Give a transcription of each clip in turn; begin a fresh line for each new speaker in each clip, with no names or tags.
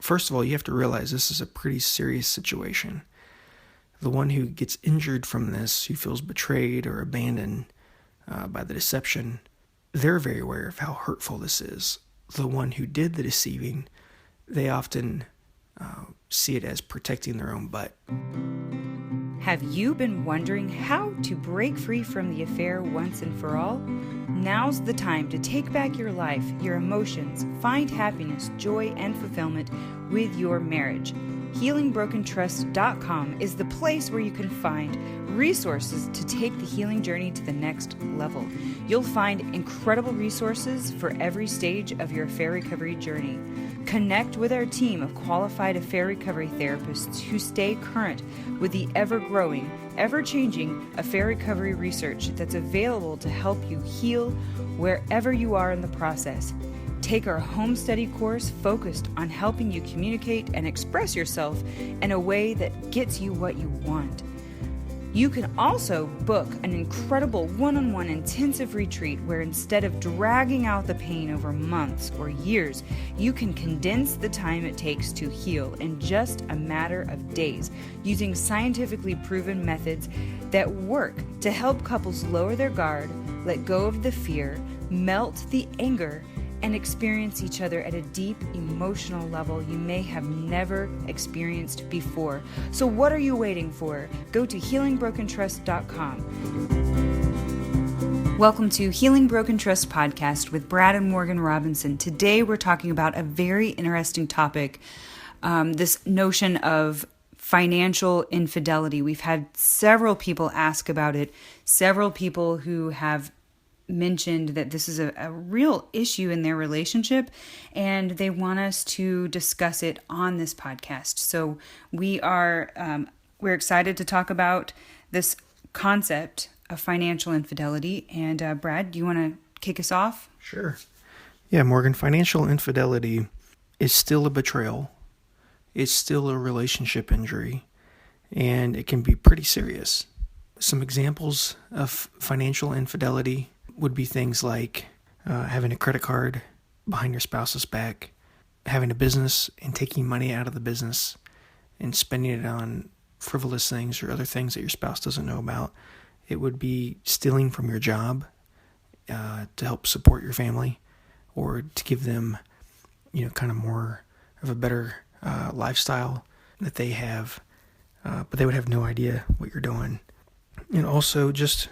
first of all, you have to realize this is a pretty serious situation. The one who gets injured from this, who feels betrayed or abandoned by the deception, they're very aware of how hurtful this is. The one who did the deceiving, they often see it as protecting their own butt.
Have you been wondering how to break free from the affair once and for all? Now's the time to take back your life, your emotions, find happiness, joy, and fulfillment with your marriage. HealingBrokenTrust.com is the place where you can find resources to take the healing journey to the next level. You'll find incredible resources for every stage of your affair recovery journey. Connect with our team of qualified affair recovery therapists who stay current with the ever-growing, ever-changing affair recovery research that's available to help you heal wherever you are in the process. Take our home study course focused on helping you communicate and express yourself in a way that gets you what you want. You can also book an incredible one-on-one intensive retreat where instead of dragging out the pain over months or years, you can condense the time it takes to heal in just a matter of days using scientifically proven methods that work to help couples lower their guard, let go of the fear, melt the anger, and experience each other at a deep emotional level you may have never experienced before. So what are you waiting for? Go to HealingBrokenTrust.com. Welcome to Healing Broken Trust Podcast with Brad and Morgan Robinson. Today we're talking about a very interesting topic, this notion of financial infidelity. We've had several people ask about it, several people who have mentioned that this is a real issue in their relationship, and they want us to discuss it on this podcast. So we're excited to talk about this concept of financial infidelity. And Brad, do you want to kick us off?
Sure. Yeah, Morgan, financial infidelity is still a betrayal. It's still a relationship injury, and it can be pretty serious. Some examples of financial infidelity would be things like having a credit card behind your spouse's back, having a business and taking money out of the business and spending it on frivolous things or other things that your spouse doesn't know about. It would be stealing from your job to help support your family or to give them, kind of more of a better lifestyle that they have, but they would have no idea what you're doing. And also just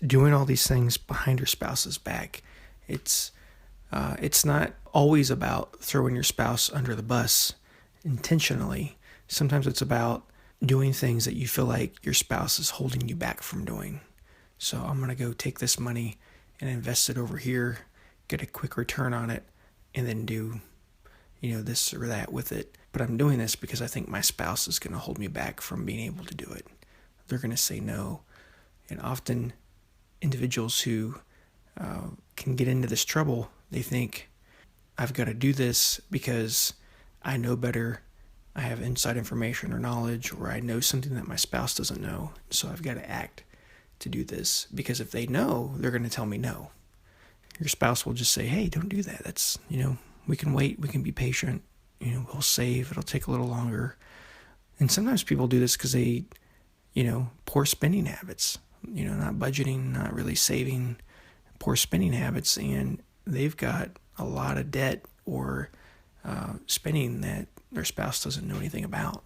doing all these things behind your spouse's back. It's not always about throwing your spouse under the bus intentionally. Sometimes it's about doing things that you feel like your spouse is holding you back from doing. So I'm going to go take this money and invest it over here, get a quick return on it, and then do, this or that with it. But I'm doing this because I think my spouse is going to hold me back from being able to do it. They're going to say no. And often individuals who can get into this trouble, they think, I've got to do this because I know better, I have inside information or knowledge, or I know something that my spouse doesn't know, so I've got to act to do this. Because if they know, they're going to tell me no. Your spouse will just say, hey, don't do that. That's, we can wait, we can be patient, we'll save, it'll take a little longer. And sometimes people do this because they, poor spending habits. Not budgeting, not really saving, poor spending habits, and they've got a lot of debt or spending that their spouse doesn't know anything about.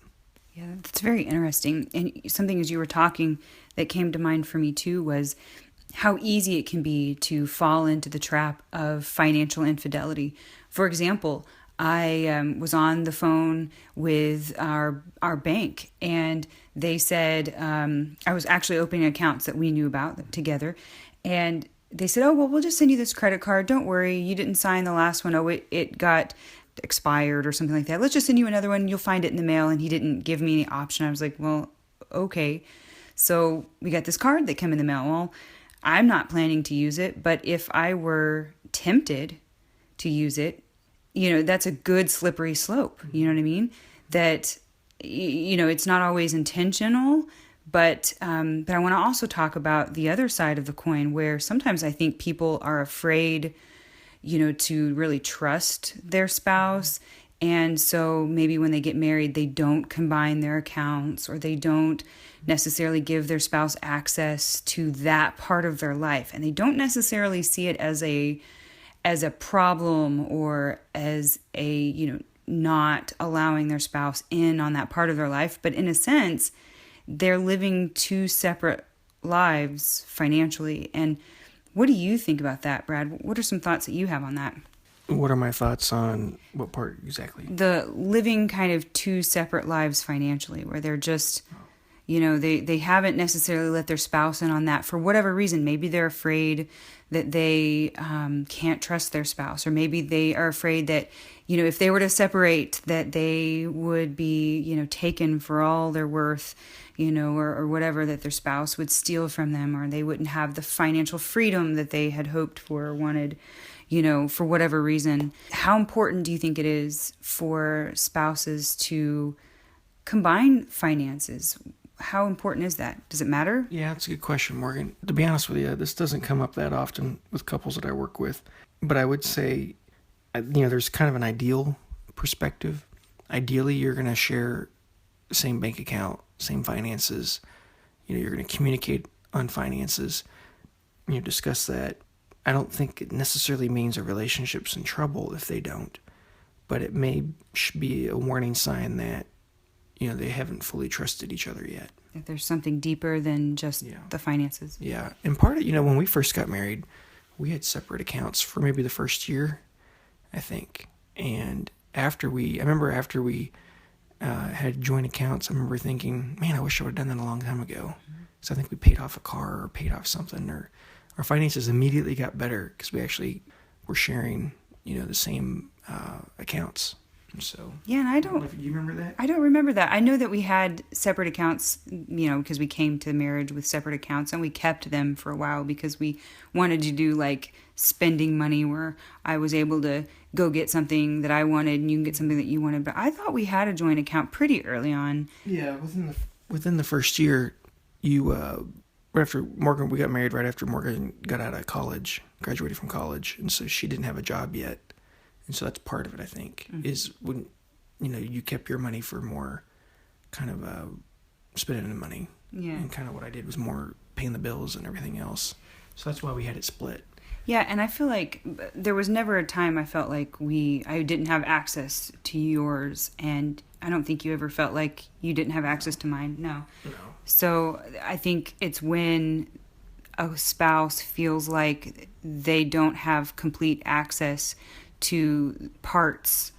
Yeah, that's very interesting. And something as you were talking that came to mind for me too was how easy it can be to fall into the trap of financial infidelity. For example, I was on the phone with our bank, and they said, I was actually opening accounts that we knew about together, and they said, oh, well, we'll just send you this credit card. Don't worry, you didn't sign the last one. Oh, it got expired or something like that. Let's just send you another one. You'll find it in the mail. And he didn't give me any option. I was like, well, okay. So we got this card that came in the mail. Well, I'm not planning to use it, but if I were tempted to use it, that's a good slippery slope. You know what I mean? That, it's not always intentional, but I want to also talk about the other side of the coin where sometimes I think people are afraid, to really trust their spouse. And so maybe when they get married, they don't combine their accounts, or they don't necessarily give their spouse access to that part of their life. And they don't necessarily see it as a problem, or as not allowing their spouse in on that part of their life. But in a sense, they're living two separate lives financially. And what do you think about that, Brad? What are some thoughts that you have on that?
What are my thoughts on what part exactly?
The living kind of two separate lives financially, where they're just, they haven't necessarily let their spouse in on that for whatever reason. Maybe they're afraid that they can't trust their spouse, or maybe they are afraid that, if they were to separate, that they would be, taken for all their worth, or whatever, that their spouse would steal from them, or they wouldn't have the financial freedom that they had hoped for or wanted, for whatever reason. How important do you think it is for spouses to combine finances? How important is that? Does it matter?
Yeah, that's a good question, Morgan. To be honest with you, this doesn't come up that often with couples that I work with. But I would say, there's kind of an ideal perspective. Ideally, you're going to share the same bank account, same finances. You're going to communicate on finances. Discuss that. I don't think it necessarily means a relationship's in trouble if they don't. But it may be a warning sign that they haven't fully trusted each other yet.
If there's something deeper than just the finances.
Yeah. And part of, when we first got married, we had separate accounts for maybe the first year, I think. And after we had joint accounts, I remember thinking, man, I wish I would have done that a long time ago. So I think we paid off a car or paid off something, or our finances immediately got better because we actually were sharing, the same accounts. So
yeah, and
do you remember that?
I don't remember that. I know that we had separate accounts, because we came to marriage with separate accounts, and we kept them for a while because we wanted to do like spending money, where I was able to go get something that I wanted and you can get something that you wanted. But I thought we had a joint account pretty early on.
Yeah, within the first year, right after Morgan, we got married right after Morgan got out of college, graduated from college, and so she didn't have a job yet. And so that's part of it, I think, is when, you kept your money for more kind of spending the money.
Yeah.
And kind of what I did was more paying the bills and everything else. So that's why we had it split.
Yeah, and I feel like there was never a time I felt like I didn't have access to yours, and I don't think you ever felt like you didn't have access to mine. No. So I think it's when a spouse feels like they don't have complete access to parts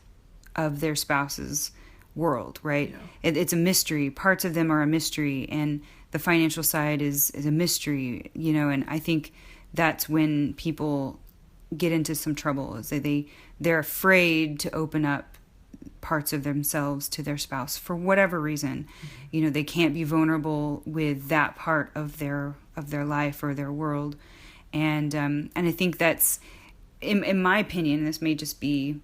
of their spouse's world, right? Yeah. It's a mystery. Parts of them are a mystery, and the financial side is a mystery, and I think that's when people get into some trouble, is they're afraid to open up parts of themselves to their spouse for whatever reason. They can't be vulnerable with that part of their life or their world, and I think that's, in my opinion, this may just be,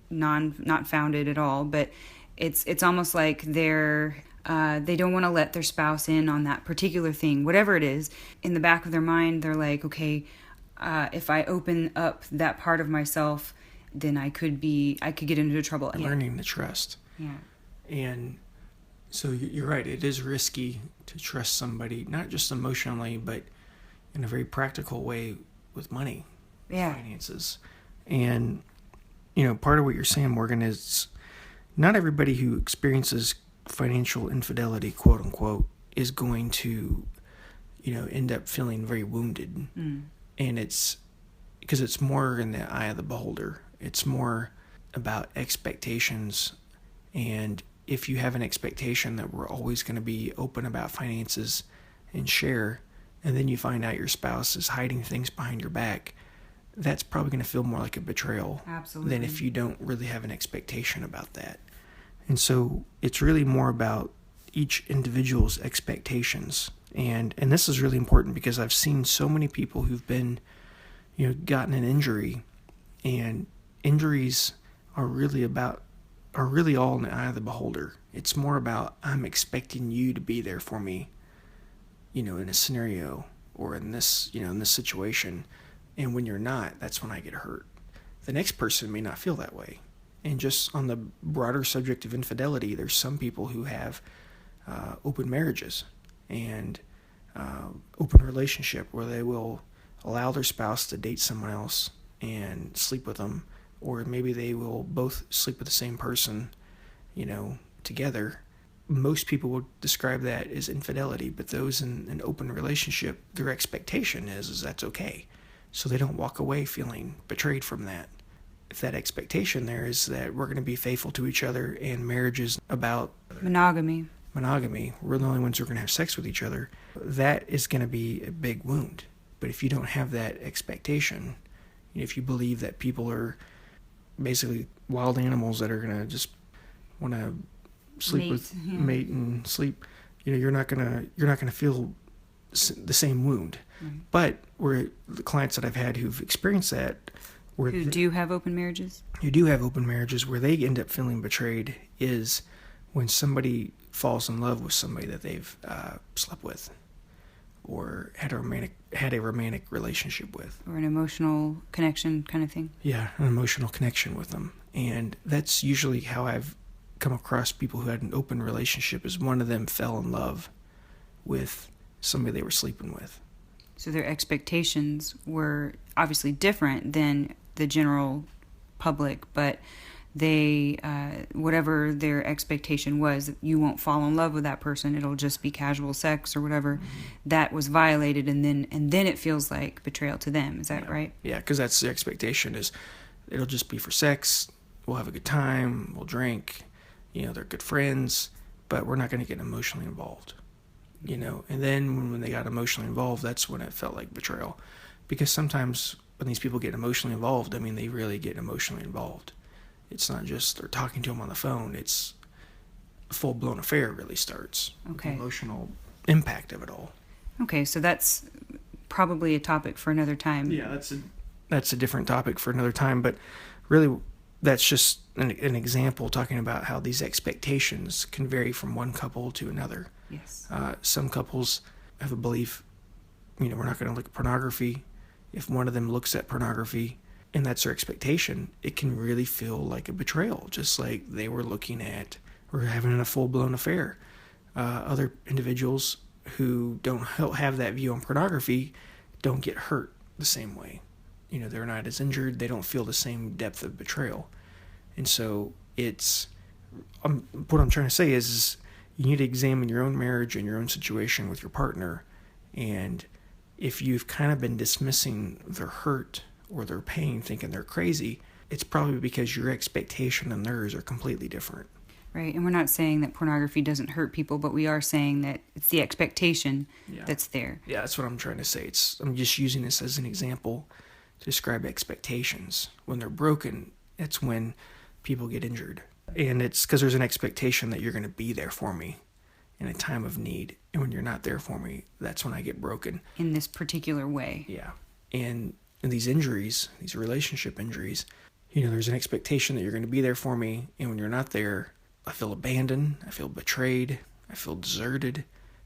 not founded at all, but it's almost like they don't want to let their spouse in on that particular thing, whatever it is. In the back of their mind, they're like, okay, if I open up that part of myself, then I could get into trouble.
Learning to trust.
Yeah.
And so you're right. It is risky to trust somebody, not just emotionally, but in a very practical way with money.
Yeah.
Finances. And, part of what you're saying, Morgan, is not everybody who experiences financial infidelity, quote unquote, is going to, end up feeling very wounded. And it's because it's more in the eye of the beholder. It's more about expectations. And if you have an expectation that we're always going to be open about finances and share, and then you find out your spouse is hiding things behind your back, that's probably going to feel more like a betrayal.
Absolutely.
Than if you don't really have an expectation about that. And so it's really more about each individual's expectations. And this is really important because I've seen so many people who've been, gotten an injury, and injuries are really all in the eye of the beholder. It's more about, I'm expecting you to be there for me, in a scenario or in this situation. And when you're not, that's when I get hurt. The next person may not feel that way. And just on the broader subject of infidelity, there's some people who have open marriages and open relationship where they will allow their spouse to date someone else and sleep with them, or maybe they will both sleep with the same person, together. Most people would describe that as infidelity, but those in an open relationship, their expectation is that's okay. So they don't walk away feeling betrayed from that. If that expectation there is that we're going to be faithful to each other and marriage is about
Monogamy,
we're the only ones who are going to have sex with each other, that is going to be a big wound. But if you don't have that expectation, if you believe that people are basically wild animals that are going to just want to mate and sleep, you're not gonna feel the same wound.
Right.
But where the clients that I've had who've experienced that,
who do have open marriages,
where they end up feeling betrayed is when somebody falls in love with somebody that they've slept with or had a romantic relationship with,
or an emotional connection kind of thing.
Yeah, an emotional connection with them, and that's usually how I've come across people who had an open relationship, is one of them fell in love with somebody they were sleeping with.
So their expectations were obviously different than the general public, but they, whatever their expectation was, you won't fall in love with that person, it'll just be casual sex or whatever, that was violated, and then it feels like betrayal to them. Is that right?
Yeah, because that's the expectation, is it'll just be for sex, we'll have a good time, we'll drink, they're good friends, but we're not going to get emotionally involved, and then when they got emotionally involved, that's when it felt like betrayal. Because sometimes when these people get emotionally involved, they really get emotionally involved. It's not just they're talking to them on the phone, it's a full-blown affair really starts.
Okay.
The emotional impact of it all.
Okay, so that's probably a topic for another time.
Yeah, that's a different topic for another time, but really that's just an example talking about how these expectations can vary from one couple to another.
Yes.
Some couples have a belief, we're not going to look at pornography. If one of them looks at pornography and that's their expectation, it can really feel like a betrayal, just like they were looking at or having a full-blown affair. Other individuals who don't have that view on pornography don't get hurt the same way. They're not as injured. They don't feel the same depth of betrayal. And so what I'm trying to say is you need to examine your own marriage and your own situation with your partner. And if you've kind of been dismissing their hurt or their pain, thinking they're crazy, it's probably because your expectation and theirs are completely different.
Right, and we're not saying that pornography doesn't hurt people, but we are saying that it's the expectation that's there. Yeah,
that's what I'm trying to say. I'm just using this as an example to describe expectations. When they're broken, it's when people get injured. And it's because there's an expectation that you're going to be there for me in a time of need. And when you're not there for me, that's when I get broken.
In this particular way.
Yeah. And these injuries, these relationship injuries, there's an expectation that you're going to be there for me. And when you're not there, I feel abandoned, I feel betrayed, I feel deserted.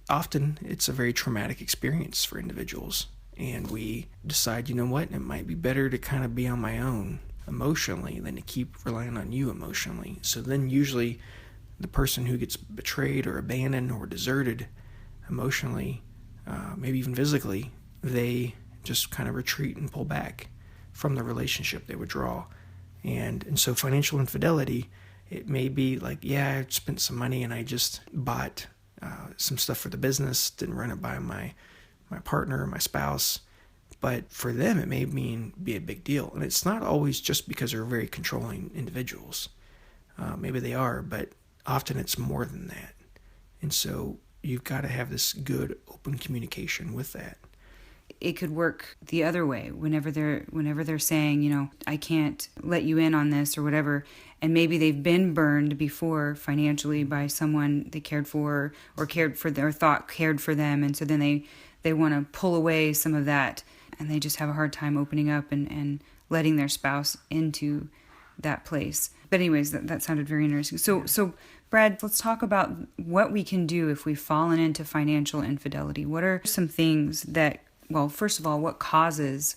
Often it's a very traumatic experience for individuals. And we decide, it might be better to kind of be on my own emotionally than to keep relying on you emotionally. So then usually the person who gets betrayed or abandoned or deserted emotionally, maybe even physically, they just kind of retreat and pull back from the relationship. They withdraw. And so financial infidelity, it may be like, I spent some money and I just bought some stuff for the business, didn't run it by my partner or my spouse. But for them, it may be a big deal. And it's not always just because they're very controlling individuals. Maybe they are, but often it's more than that. And so you've got to have this good, open communication with that.
It could work the other way whenever they're saying, I can't let you in on this or whatever. And maybe they've been burned before financially by someone they cared for or cared for or thought cared for them. And so then they want to pull away some of that. And they just have a hard time opening up and letting their spouse into that place. But anyways, that sounded very interesting. So Brad, let's talk about what we can do if we've fallen into financial infidelity. What are some things that, well, first of all, what causes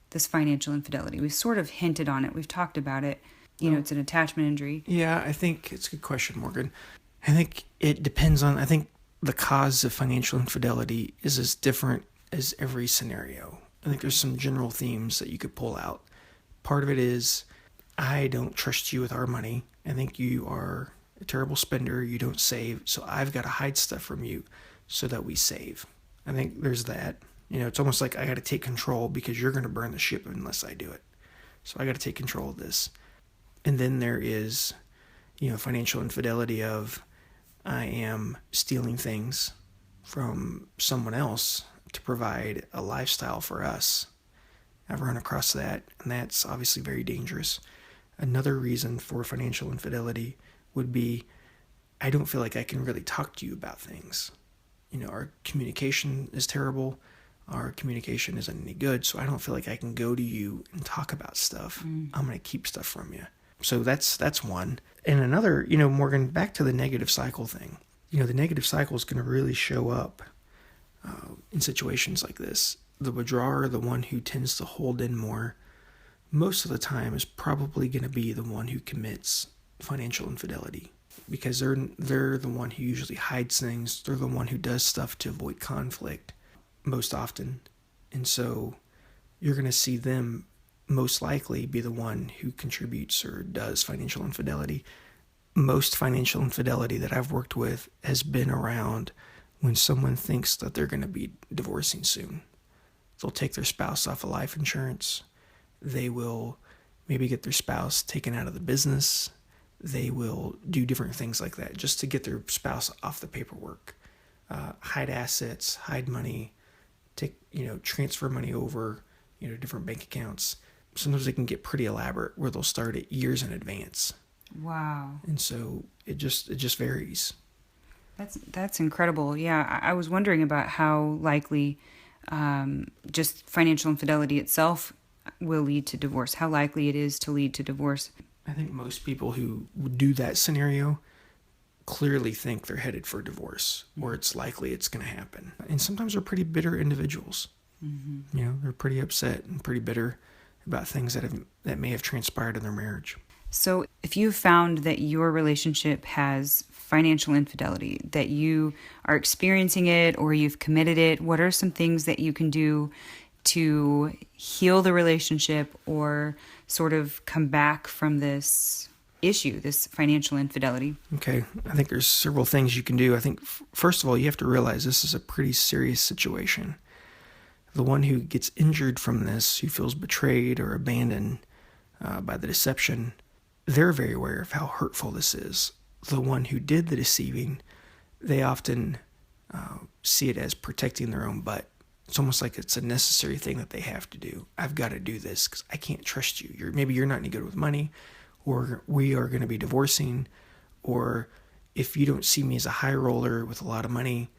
this financial infidelity? We've sort of hinted on it. We've talked about it. it's an attachment injury?
Yeah, I think it's a good question, Morgan. I think it depends on, I think the cause of financial infidelity is as different as every scenario. I think there's some general themes that you could pull out. Part of it is, I don't trust you with our money. I think you are a terrible spender. You don't save. So I've got to hide stuff from you so that we save. I think there's that. It's almost like I got to take control because you're going to burn the ship unless I do it. So I got to take control of this. And then there is, financial infidelity of, I am stealing things from someone else to provide a lifestyle for us. I've run across that, and that's obviously very dangerous. Another reason for financial infidelity would be, I don't feel like I can really talk to you about things. Our communication is terrible. Our communication isn't any good, so I don't feel like I can go to you and talk about stuff. I'm going to keep stuff from you. So that's one. And another, Morgan, back to the negative cycle thing. The negative cycle is going to really show up in situations like this. The withdrawer, the one who tends to hold in more, most of the time is probably going to be the one who commits financial infidelity, because they're the one who usually hides things. They're the one who does stuff to avoid conflict most often. And so you're going to see them most likely be the one who contributes or does financial infidelity. Most financial infidelity that I've worked with has been around when someone thinks that they're going to be divorcing soon. They'll take their spouse off of life insurance. They will maybe get their spouse taken out of the business. They will do different things like that just to get their spouse off the paperwork. Hide assets, hide money, transfer money over, different bank accounts. Sometimes they can get pretty elaborate where they'll start it years in advance.
Wow.
And so it just varies.
That's incredible. Yeah, I was wondering about how likely just financial infidelity itself will lead to divorce. How likely it is to lead to divorce.
I think most people who do that scenario clearly think they're headed for divorce, or it's likely it's going to happen. And sometimes they're pretty bitter individuals. Mm-hmm. They're pretty upset and pretty bitter about things that may have transpired in their marriage.
So if you found that your relationship has financial infidelity, that you are experiencing it or you've committed it, what are some things that you can do to heal the relationship or sort of come back from this issue, this financial infidelity?
Okay, I think there's several things you can do. I think, first of all, you have to realize this is a pretty serious situation. The one who gets injured from this, who feels betrayed or abandoned by the deception, they're very aware of how hurtful this is. The one who did the deceiving, they often see it as protecting their own butt. It's almost like it's a necessary thing that they have to do. I've got to do this because I can't trust you. Maybe you're not any good with money, or we are going to be divorcing, or if you don't see me as a high roller with a lot of money,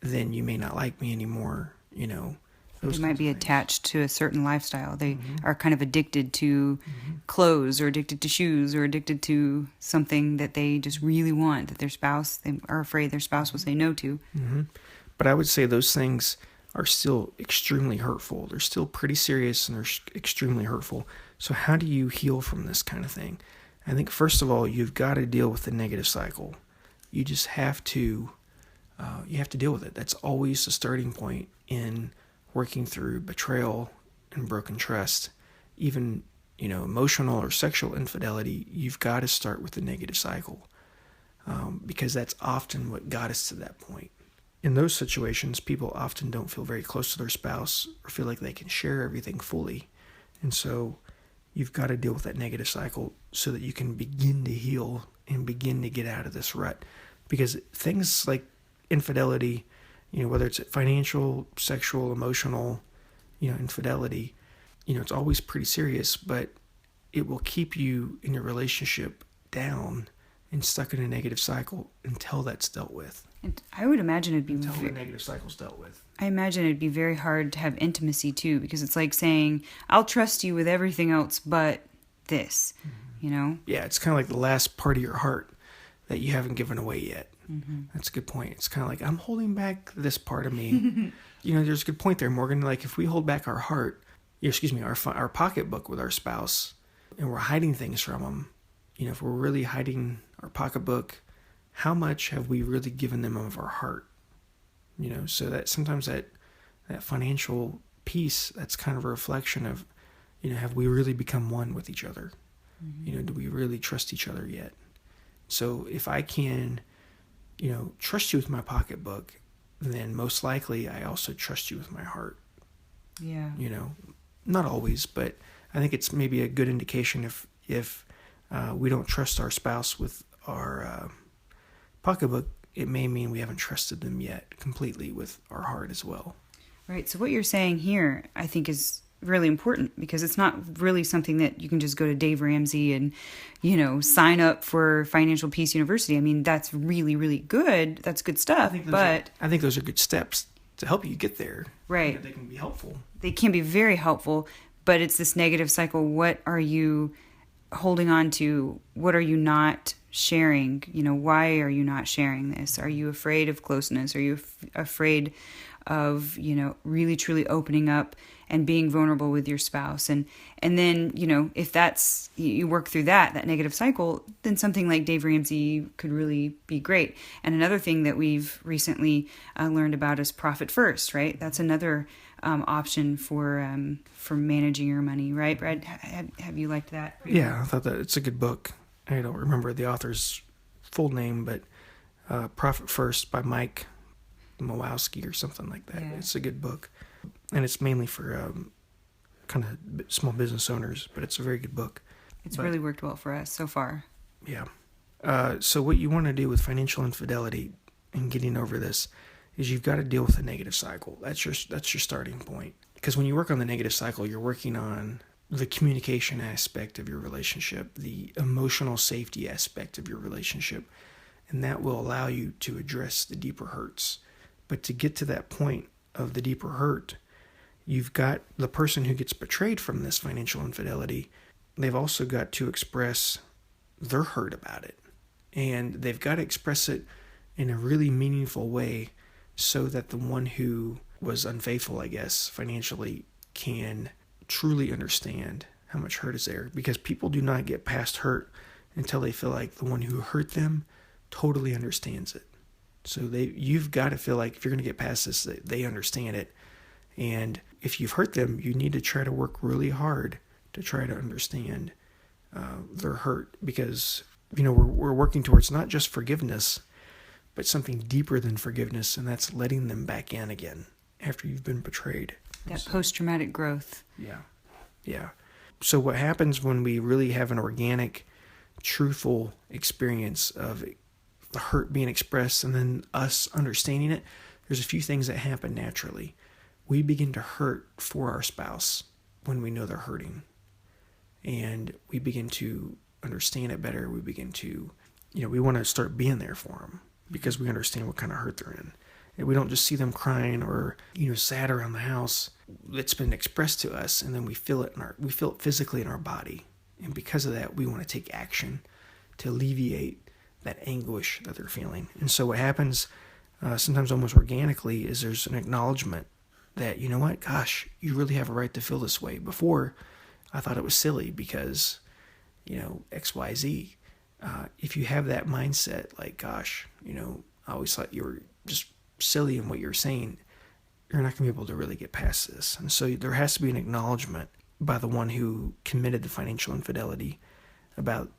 then you may not like me anymore,
They might be attached to a certain lifestyle. They are kind of addicted to clothes or addicted to shoes or addicted to something that they just really want, that they are afraid their spouse will say no to.
Mm-hmm. But I would say those things are still extremely hurtful. They're still pretty serious and they're extremely hurtful. So how do you heal from this kind of thing? I think, first of all, you've got to deal with the negative cycle. You just have to deal with it. That's always the starting point in working through betrayal and broken trust. Even, emotional or sexual infidelity, you've got to start with the negative cycle because that's often what got us to that point. In those situations, people often don't feel very close to their spouse or feel like they can share everything fully. And so you've got to deal with that negative cycle so that you can begin to heal and begin to get out of this rut. Because things like infidelity, whether it's financial, sexual, emotional, infidelity, it's always pretty serious, but it will keep you in your relationship down and stuck in a negative cycle until that's dealt with.
And I would imagine it'd be
until the negative cycle's dealt with.
I imagine it'd be very hard to have intimacy too, because it's like saying, I'll trust you with everything else but this, Yeah,
it's kind of like the last part of your heart that you haven't given away yet. Mm-hmm. That's a good point. It's kind of like, I'm holding back this part of me. There's a good point there, Morgan. Like if we hold back our heart, our pocketbook with our spouse, and we're hiding things from them, if we're really hiding our pocketbook, how much have we really given them of our heart? So that sometimes that financial piece, that's kind of a reflection of, have we really become one with each other? Mm-hmm. Do we really trust each other yet? So if I can, trust you with my pocketbook, then most likely I also trust you with my heart.
Yeah.
Not always, but I think it's maybe a good indication if we don't trust our spouse with our pocketbook, it may mean we haven't trusted them yet completely with our heart as well.
Right. So what you're saying here, I think, is really important, because it's not really something that you can just go to Dave Ramsey and, sign up for Financial Peace University. I mean, that's really, really good. That's good stuff.
I think those are good steps to help you get there.
Right.
They can be helpful.
They can be very helpful, but it's this negative cycle. What are you holding on to? What are you not sharing? Why are you not sharing this? Are you afraid of closeness? Are you afraid of, really truly opening up and being vulnerable with your spouse? And then, if that's, you work through that negative cycle, then something like Dave Ramsey could really be great. And another thing that we've recently learned about is profit first, right? That's another option for managing your money, right, Brad? Have you liked that?
Yeah, I thought that it's a good book. I don't remember the author's full name, but Profit First by Mike Mowowski or something like that. Yeah. It's a good book, and it's mainly for kind of small business owners, but it's a very good book.
It's really worked well for us so far.
Yeah. So what you want to do with financial infidelity and getting over this is you've got to deal with the negative cycle. That's your starting point. Because when you work on the negative cycle, you're working on the communication aspect of your relationship, the emotional safety aspect of your relationship, and that will allow you to address the deeper hurts. But to get to that point of the deeper hurt, you've got the person who gets betrayed from this financial infidelity, they've also got to express their hurt about it. And they've got to express it in a really meaningful way so that the one who was unfaithful, I guess, financially can truly understand how much hurt is there. Because people do not get past hurt until they feel like the one who hurt them totally understands it. So you've got to feel like if you're going to get past this, they understand it. And if you've hurt them, you need to try to work really hard to try to understand their hurt. Because, we're working towards not just forgiveness, but something deeper than forgiveness, and that's letting them back in again after you've been betrayed.
That post-traumatic growth.
Yeah. So what happens when we really have an organic, truthful experience of the hurt being expressed and then us understanding it, there's a few things that happen naturally. We begin to hurt for our spouse when we know they're hurting. And we begin to understand it better. We begin to, we want to start being there for them because we understand what kind of hurt they're in. And we don't just see them crying or, sad around the house. It's been expressed to us, and then we feel it physically in our body. And because of that, we want to take action to alleviate that anguish that they're feeling. And so what happens sometimes almost organically is there's an acknowledgement that, you know what, gosh, you really have a right to feel this way. Before, I thought it was silly because, X, Y, Z. If you have that mindset, like, gosh, I always thought you were just silly in what you're saying, you're not going to be able to really get past this. And so there has to be an acknowledgement by the one who committed the financial infidelity about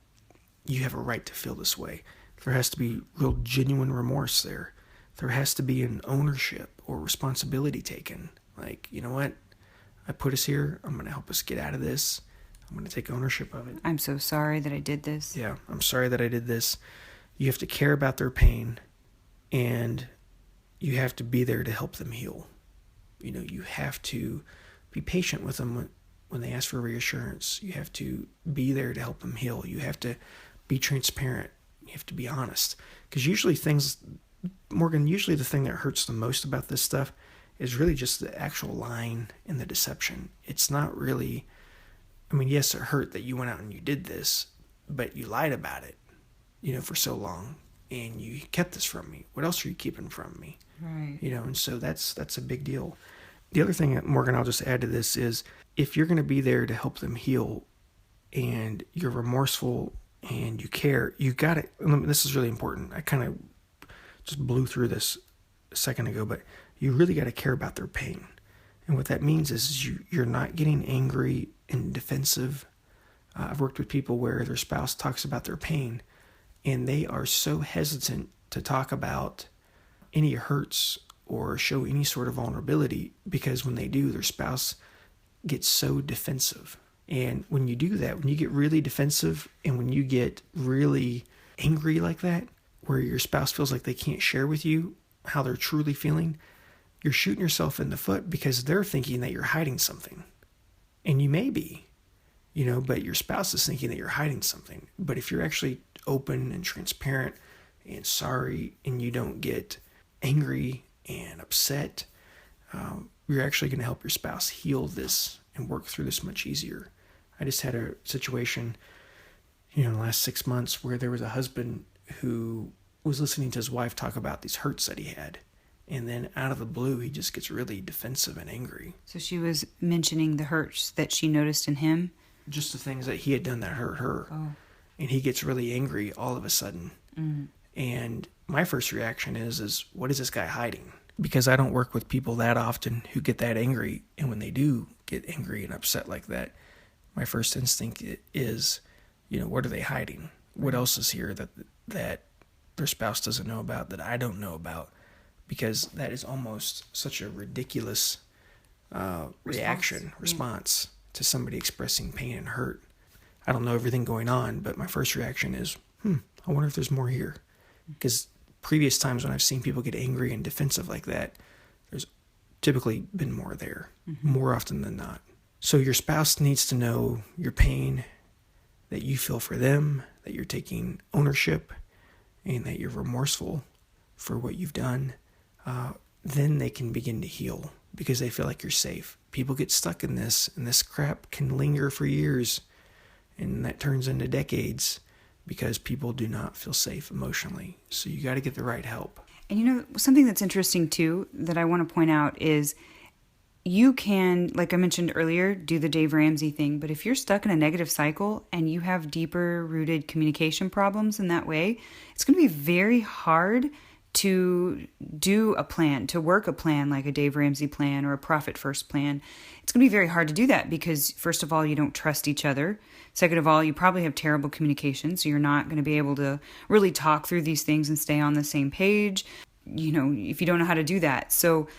you have a right to feel this way. There has to be real genuine remorse there. There has to be an ownership or responsibility taken. Like, you know what? I put us here. I'm going to help us get out of this. I'm going to take ownership of it.
I'm so sorry that I did this.
Yeah, I'm sorry that I did this. You have to care about their pain, and you have to be there to help them heal. You have to be patient with them when they ask for reassurance. You have to be there to help them heal. You have to be transparent. You have to be honest. Because usually the thing that hurts the most about this stuff is really just the actual lying and the deception. It's not really, yes, it hurt that you went out and you did this, but you lied about it, for so long, and you kept this from me. What else are you keeping from me?
Right.
And so that's a big deal. The other thing, Morgan, I'll just add to this is if you're going to be there to help them heal and you're remorseful and you care, you got to, this is really important. I kind of just blew through this a second ago, but you really got to care about their pain. And what that means is you're not getting angry and defensive. I've worked with people where their spouse talks about their pain, and they are so hesitant to talk about any hurts or show any sort of vulnerability, because when they do, their spouse gets so defensive. And when you do that, when you get really defensive and when you get really angry like that, where your spouse feels like they can't share with you how they're truly feeling, you're shooting yourself in the foot, because they're thinking that you're hiding something. And you may be, but your spouse is thinking that you're hiding something. But if you're actually open and transparent and sorry, and you don't get angry and upset, you're actually going to help your spouse heal this and work through this much easier. I just had a situation, in the last 6 months, where there was a husband who was listening to his wife talk about these hurts that he had. And then out of the blue, he just gets really defensive and angry.
So she was mentioning the hurts that she noticed in him?
Just the things that he had done that hurt her. Oh. And he gets really angry all of a sudden. Mm. And my first reaction is what is this guy hiding? Because I don't work with people that often who get that angry. And when they do get angry and upset like that, my first instinct is, what are they hiding? What else is here that their spouse doesn't know about, that I don't know about? Because that is almost such a ridiculous response to somebody expressing pain and hurt. I don't know everything going on, but my first reaction is, I wonder if there's more here. Because previous times when I've seen people get angry and defensive like that, there's typically been more there, more often than not. So your spouse needs to know your pain, that you feel for them, that you're taking ownership, and that you're remorseful for what you've done. Then they can begin to heal, because they feel like you're safe. People get stuck in this, and this crap can linger for years, and that turns into decades, because people do not feel safe emotionally. So you got to get the right help.
And something that's interesting too, that I want to point out is, you can, like I mentioned earlier, do the Dave Ramsey thing. But if you're stuck in a negative cycle and you have deeper rooted communication problems in that way, it's going to be very hard to do a plan, to work a plan like a Dave Ramsey plan or a Profit First plan. It's going to be very hard to do that because, first of all, you don't trust each other. Second of all, you probably have terrible communication, so you're not going to be able to really talk through these things and stay on the same page, if you don't know how to do that. So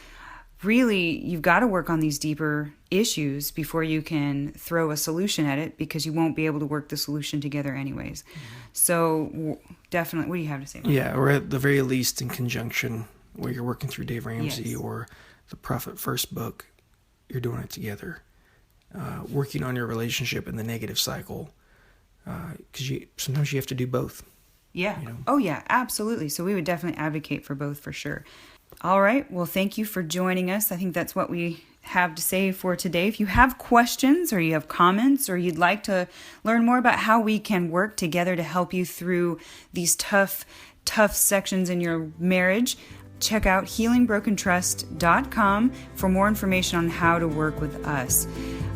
really, you've got to work on these deeper issues before you can throw a solution at it, because you won't be able to work the solution together anyways. Mm-hmm. So definitely, what do you have to say about that?
Yeah, or at the very least in conjunction, where you're working through Dave Ramsey or the Profit First book, you're doing it together. Working on your relationship in the negative cycle, because sometimes you have to do both.
Yeah. Oh, yeah, absolutely. So we would definitely advocate for both for sure. All right. Well, thank you for joining us. I think that's what we have to say for today. If you have questions or you have comments or you'd like to learn more about how we can work together to help you through these tough sections in your marriage, check out healingbrokentrust.com for more information on how to work with us.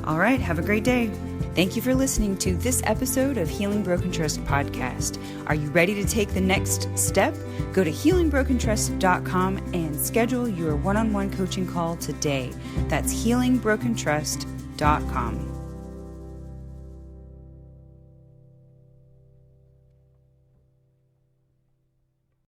All right. Have a great day. Thank you for listening to this episode of Healing Broken Trust podcast. Are you ready to take the next step? Go to healingbrokentrust.com and schedule your one-on-one coaching call today. That's healingbrokentrust.com.